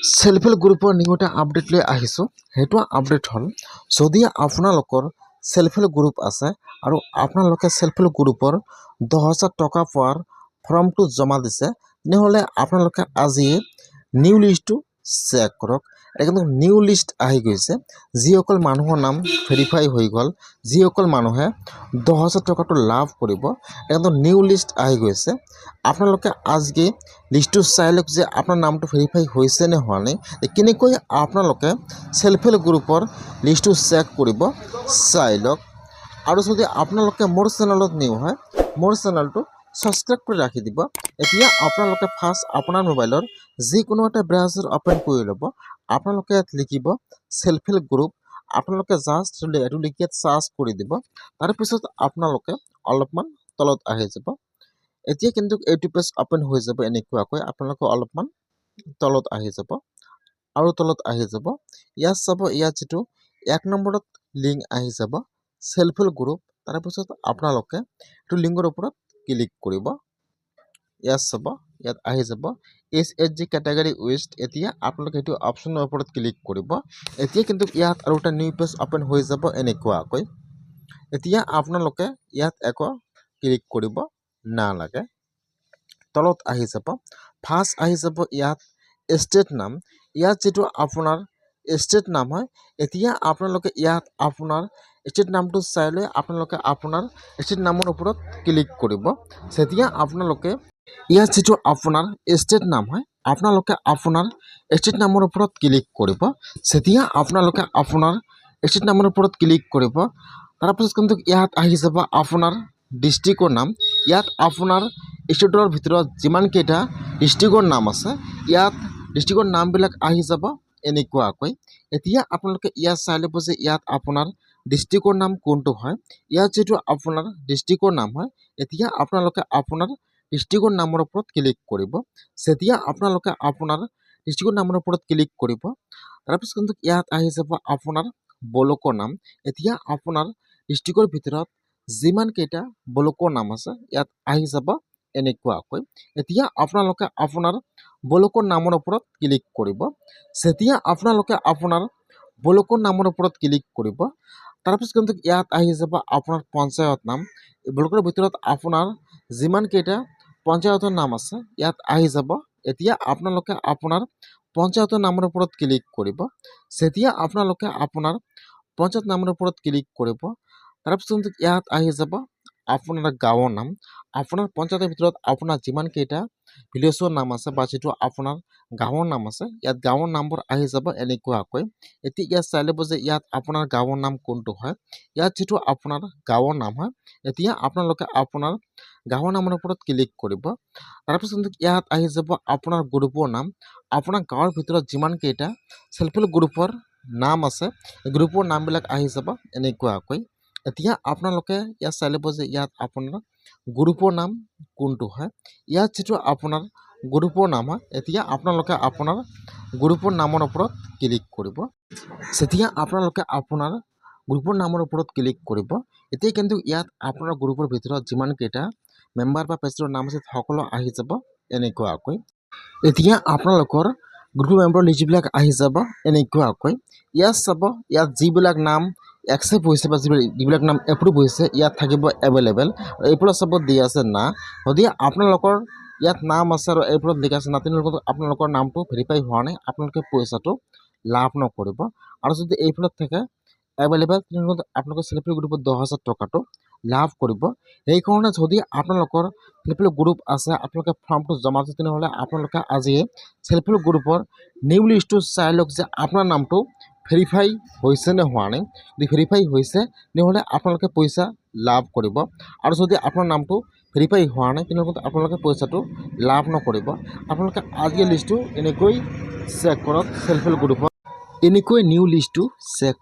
Self help গ্ৰুপৰ new এটা update লৈ আহিছোঁ। সেইটো আপডেট হ'ল, যদি আপোনালোকৰ সেলফ হেল্প গ্ৰুপ আছে আৰু আপোনালোকে সেলফ হেল্প গ্ৰুপৰ 10,000 টকা পোৱাৰ ফৰ্মটো জমা দিছে, তেনেহ'লে আপোনালোকে আজি নিউ লিষ্টটো চেক কৰক। এটা কিন্তু নিউ লিষ্ট আহি গৈছে, যিসকল মানুহৰ নাম ভেৰিফাই হৈ গ'ল, যিসকল মানুহে 10,000 টকাটো লাভ কৰিব, এটা কিন্তু নিউ লিষ্ট আহি গৈছে। আপোনালোকে আজি লিষ্টটো চাই লওক যে আপোনাৰ নামটো ভেৰিফাই হৈছে নে হোৱা নাই। কেনেকৈ আপোনালোকে সেলফ হেল্প গ্ৰুপৰ লিষ্টটো চেক কৰিব চাই লওক। আৰু যদি আপোনালোকে মোৰ চেনেলত নিউ হয়, মোৰ চেনেলটো ছাবস্ক্ৰাইব কৰি ৰাখি দিব। এতিয়া আপোনালোকে ফাৰ্ষ্ট আপোনাৰ মোবাইলৰ যিকোনো এটা ব্ৰাউজাৰ অ'পেন কৰি ল'ব। আপোনালোকে ইয়াত লিখিব সেলফ হেল্প গ্ৰুপ। আপোনালোকে জাষ্ট এইটো লিখি চাৰ্চ কৰি দিব। তাৰপিছত আপোনালোকে অলপমান তলত আহি যাব। এতিয়া কিন্তু এইটো পেজ অ'পেন হৈ যাব এনেকুৱাকৈ। আপোনালোকে অলপমান তলত আহি যাব আৰু তলত আহি যাব। ইয়াত চাব, ইয়াত যিটো 1 নম্বৰত লিংক আহি যাব সেলফ হেল্প গ্ৰুপ। তাৰপিছত আপোনালোকে এইটো লিংকৰ ওপৰত ক্লিক কৰিব। ইয়াত চাব, ইয়াত আহি যাব SHG কেটেগৰী ৱেষ্ট। এতিয়া আপোনালোকে এইটো অপশ্যনৰ ওপৰত ক্লিক কৰিব। এতিয়া কিন্তু ইয়াত আৰু এটা নিউ পেজ অ'পেন হৈ যাব এনেকুৱাকৈ। এতিয়া আপোনালোকে ইয়াত একো ক্লিক কৰিব নালাগে। তলত আহি যাব, ফাৰ্ষ্ট আহি যাব ইয়াত ষ্টেট নাম। ইয়াত যিটো আপোনাৰ ষ্টেট নাম হয়, এতিয়া আপোনালোকে ইয়াত আপোনাৰ ষ্টেট নামটো চাই লৈ আপোনালোকে আপোনাৰ ষ্টেট নামৰ ওপৰত ক্লিক কৰিব। যেতিয়া আপোনালোকে ইয়াত যিটো আপোনাৰ ষ্টেট নাম হয়, আপোনালোকে আপোনাৰ ষ্টেট নামৰ ওপৰত ক্লিক কৰিব। যেতিয়া আপোনালোকে আপোনাৰ ষ্টেট নামৰ ওপৰত ক্লিক কৰিব, তাৰপিছত কিন্তু ইয়াত আহি যাব আপোনাৰ ডিষ্ট্ৰিক্টৰ নাম। ইয়াত আপোনাৰ ষ্টেটৰ ভিতৰত যিমানকেইটা ডিষ্ট্ৰিক্টৰ নাম আছে, ইয়াত ডিষ্ট্ৰিক্টৰ নামবিলাক আহি যাব এনেকুৱাকৈ। এতিয়া আপোনালোকে ইয়াত চাই ল'ব যে ইয়াত আপোনাৰ ডিষ্ট্ৰিক্টৰ নাম কোনটো হয়। ইয়াত যিটো আপোনাৰ ডিষ্ট্ৰিক্টৰ নাম হয়, এতিয়া আপোনালোকে আপোনাৰ ডিষ্ট্ৰিক্টৰ নামৰ ওপৰত ক্লিক কৰিব। যেতিয়া আপোনালোকে আপোনাৰ ডিষ্ট্ৰিক্টৰ নামৰ ওপৰত ক্লিক কৰিব, তাৰপিছত কিন্তু ইয়াত আহি যাব আপোনাৰ ব্লকৰ নাম। এতিয়া আপোনাৰ ডিষ্ট্ৰিক্টৰ ভিতৰত যিমানকেইটা ব্লকৰ নাম আছে, ইয়াত আহি যাব এনেকুৱাকৈ। এতিয়া আপোনালোকে আপোনাৰ ব্লকৰ নামৰ ওপৰত ক্লিক কৰিব। যেতিয়া আপোনালোকে আপোনাৰ ব্লকৰ নামৰ ওপৰত ক্লিক কৰিব, তাৰপিছত কিন্তু ইয়াত আহি যাব আপোনাৰ পঞ্চায়ত নাম। ব্লকৰ ভিতৰত আপোনাৰ যিমানকেইটা পঞ্চায়তৰ নাম আছে, ইয়াত আহি যাব। এতিয়া আপোনালোকে আপোনাৰ পঞ্চায়তৰ নামৰ ওপৰত ক্লিক কৰিব। যেতিয়া আপোনালোকে আপোনাৰ পঞ্চায়ত নামৰ ওপৰত ক্লিক কৰিব, তাৰপিছত ইয়াত আহি যাব আপোনাৰ গাঁৱৰ নাম। আপোনাৰ পঞ্চায়তৰ ভিতৰত আপোনাৰ যিমানকেইটা ভিলেজৰ নাম আছে বা যিটো আপোনাৰ গাঁৱৰ নাম আছে, ইয়াত গাঁৱৰ নামবোৰ আহি যাব এনেকুৱাকৈ। এতিয়া ইয়াত চাই ল'ব যে ইয়াত আপোনাৰ গাঁৱৰ নাম কোনটো হয়। ইয়াত যিটো আপোনাৰ গাঁৱৰ নাম হয়, এতিয়া আপোনালোকে আপোনাৰ গাঁৱৰ নামৰ ওপৰত ক্লিক কৰিব। তাৰপিছত ইয়াত আহি যাব আপোনাৰ গ্ৰুপৰ নাম। আপোনাৰ গাঁৱৰ ভিতৰত যিমানকেইটা সেলফ হেল্প গ্ৰুপৰ নাম আছে, গ্ৰুপৰ নামবিলাক আহি যাব এনেকুৱাকৈ। এতিয়া আপোনালোকে ইয়াত চাই ল'ব যে ইয়াত আপোনাৰ গ্ৰুপৰ নাম কোনটো হয়। ইয়াত যিটো আপোনাৰ গ্ৰুপৰ নাম হয়, এতিয়া আপোনালোকে আপোনাৰ গ্ৰুপৰ নামৰ ওপৰত ক্লিক কৰিব। যেতিয়া আপোনালোকে আপোনাৰ গ্ৰুপৰ নামৰ ওপৰত ক্লিক কৰিব, এতিয়া কিন্তু ইয়াত আপোনাৰ গ্ৰুপৰ ভিতৰত যিমানকেইটা মেম্বাৰ বা প্ৰেচিডেণ্টৰ নাম আছে সকলো আহি যাব এনেকুৱাকৈ। এতিয়া আপোনালোকৰ গ্ৰুপ মেম্বাৰৰ লিষ্টবিলাক আহি যাব এনেকুৱাকৈ। ইয়াত চাব, ইয়াত যিবিলাক নাম একচেপ্ট হৈছে বা যিবিলাক নাম এপ্ৰুভ হৈছে, ইয়াত থাকিব এভেইলেবল। এইফালে চাব দি আছে না। যদি আপোনালোকৰ ইয়াত নাম আছে আৰু এইফালত লিখা আছে না, তেনেহ'লে আপোনালোকৰ নামটো ভেৰিফাই হোৱা নাই, আপোনালোকে পইচাটো লাভ নকৰিব। আৰু যদি এইফালত থাকে এভেইলেবল, তেনেহ'লে আপোনালোকৰ সেলফ হেল্প গ্ৰুপত 10,000 টকাটো লাভ কৰিব। সেইকাৰণে যদি আপোনালোকৰ সেলফ হেল্প গ্ৰুপ আছে, আপোনালোকে ফৰ্মটো জমা দিছে, তেনেহ'লে আপোনালোকে আজিয়ে সেলফ হেল্প গ্ৰুপৰ নিউ লিষ্টটো চাই লওক যে আপোনাৰ নামটো ভেৰিফাই হৈছে নে হোৱা নাই। যদি ভেৰিফাই হৈছে, তেনেহ'লে আপোনালোকে পইচা লাভ কৰিব। আৰু যদি আপোনাৰ নামটো ভেৰিফাই হোৱা নাই, তেনেহ'লে আপোনালোকে পইচাটো লাভ নকৰিব। আপোনালোকে আজিয়ে লিষ্টটো এনেকৈ চেক কৰক সেলফ হেল্প গ্ৰুপৰ। এনেকৈ নিউ লিষ্টটো চেক